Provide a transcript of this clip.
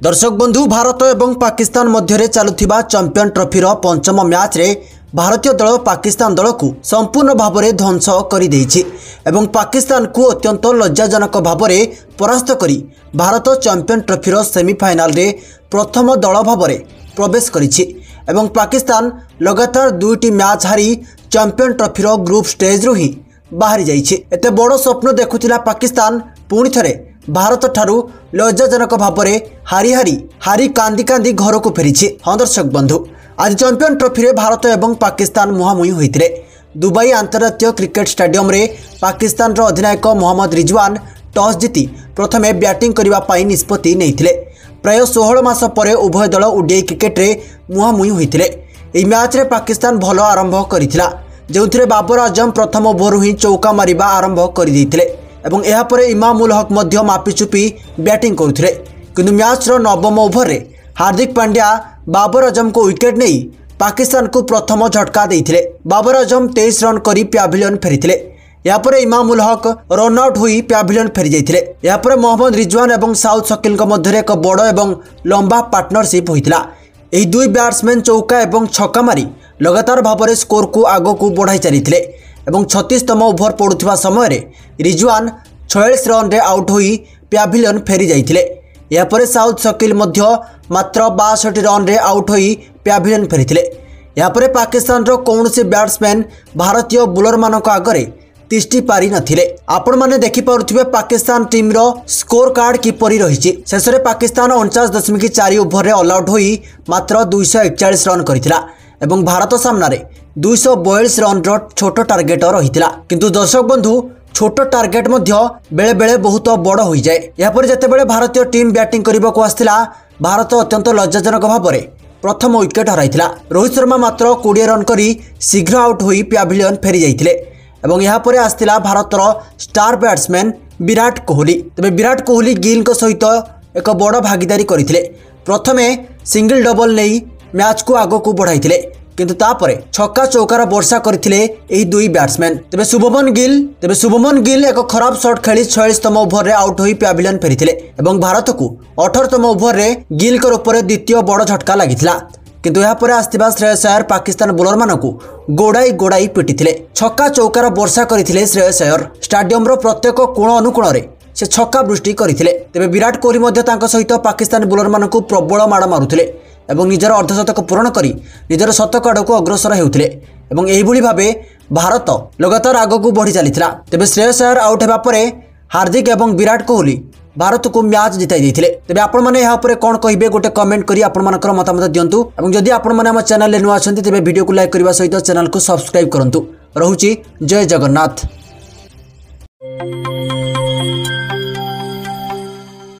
दर्शक बंधु भारत एवं पाकिस्तान मध्य चलुथिबा चैंपियन ट्रॉफीर पंचम मैच रे भारतीय दल पाकिस्तान दल को संपूर्ण भाव में ध्वंस कर एवं पाकिस्तान को अत्यंत लज्जाजनक भाव में परास्त करी भारत चैंपियन ट्रॉफीर सेमिफाइनाल रे प्रथम दल भाव में प्रवेश करिछि एवं पाकिस्तान लगातार दुईटी मैच हारी चैंपियन ट्रॉफीर ग्रुप स्टेज रु ही बाहरी जाइछि। एते बड़ स्वप्न देखुथिला पाकिस्तान पुणी थरे भारत ठारू लज्जाजनक भाव में हारी कांदी कांदी घर को फेरी। हाँ दर्शक बंधु, आज चैंपियन ट्रॉफी रे भारत एवं पाकिस्तान मुहांमुही होते दुबई अंतर्राष्ट्रीय क्रिकेट स्टेडियम रे पाकिस्तान अधिनायक मोहम्मद रिजवान टॉस जीति प्रथमे बैटिंग करने निष्पत्ति नहीं। प्राय 16 मास पर उभय दल ओडीआई क्रिकेट रे मुहांमुही होते। यह मैच रे पाकिस्तान भल आरंभ करथिला, जो बाबर आजम प्रथम ओभर ही चौका मारिबा आरंभ कर देइथिले एवं एहा परे इमामुल हक मध्य मापिचुपी बैटिंग करुथिले। किंतु मैच रो नवम ओभर रे हार्दिक पांड्या बाबर आजम को विकेट नहीं पाकिस्तान को प्रथम झटका देइथिले। बाबर आजम 23 रन करी पैभिलियन फेरिथिले। यापर इमामुल हक रन आउट हुई पैभिलियन फेरी जाइथिले। यापर मोहम्मद रिजवान एवं साउथ शकील मध्य एक बड़ एवं लंबा पार्टनरशिप होइतिला। एही दुई बैट्समैन चौका एवं छक्का मारी लगातार भाव में स्कोर को आग को बढ़ाई चलिथिले एवं 36तम ओभर पड़ुथिबा समय रे रिजवान 46 रन रे आउट हुई पैभिलियन फेरी जाइथिले। यापर साउथ शकील मध्य मात्र 62 रन रे आउट हुई पैभिलियन फेरिथिले। यापर पाकिस्तान रो कौनसी बैट्समैन भारतीय बोलर मानक आगरे तिष्टि पारि नथिले। आपण माने देखि पारुथिबे पाकिस्तान टीम रो स्कोर कार्ड किपरि रहिछि। शेष रे पाकिस्तान 49.4 ओभर रे ऑल आउट होई मात्र 241 रन करिथिला एवं भारत सामना रे 242 रन रो छोट टार्गेट रहिथिला। किंतु दर्शक बंधु, छोट टार्गेट मध्य बेले बेले बहुत बड़ हो जाए। या पर जेतेबेले भारतीय टीम बैटिंग करबाको आस्थिला भारत अत्यंत लज्जाजनक भाव में प्रथम विकेट हराइथिला। रोहित शर्मा मात्र 20 रन करी शीघ्र आउट होई पैभिलियन फेरी जाइथिले एवं यहाँ पर आस्थिला भारतर स्टार बैट्समैन विराट कोहली। तबे विराट कोहली गिल सहित एक बड़ भागीदारी करथिले। प्रथमे सिंगल डबल नहीं मैच को आग को बढ़ाइथिले, किंतु तापरे छक्का चौकार वर्षा करथिले एही दुई बैट्समैन। तबे शुभमन गिल एक खराब शॉट खेली 46तम ओभर रे आउट होई पैभिलियन फेरिथिले एवं भारत को 18तम ओभर रे गिल कर ऊपर द्वितीय बड़ झटका लागिथिला। किंतु यहाँ पर आस्थिबा श्रेयस अय्यर पाकिस्तान बोलर मानकु गोड़ाई पिटिथिले। छक्का चौकार वर्षा करथिले श्रेयस अय्यर। स्टाडियम रो प्रत्येक कोण अनुकोण रे से छक्का वृष्टि करथिले। तेबे विराट कोहली मध्य तांको सहित पाकिस्तान बोलर मानकु प्रबल माड़ मारुथिले एवं निजर अर्धशतक पूरण करी निजर शतक आड़क अग्रसर हेउथिले एवं एही भली भाबे भारत लगातार आगकू बढ़ी चलिथिला। तेबे श्रेयस अय्यर आउट हेबा परे हार्दिक एवं विराट कोहली भारत को मैच जिताई देइथिले। तेबे आपण माने यहाँ पर कोन कहिबे गोटे कमेंट करी आपण मानकर मतामत दियंतु एवं जदि आपण माने हम चैनल ले नुआ अछंती तेबे वीडियो को लाइक करबा सहित चैनल को सब्सक्राइब करंतु। रहुची जय जगन्नाथ।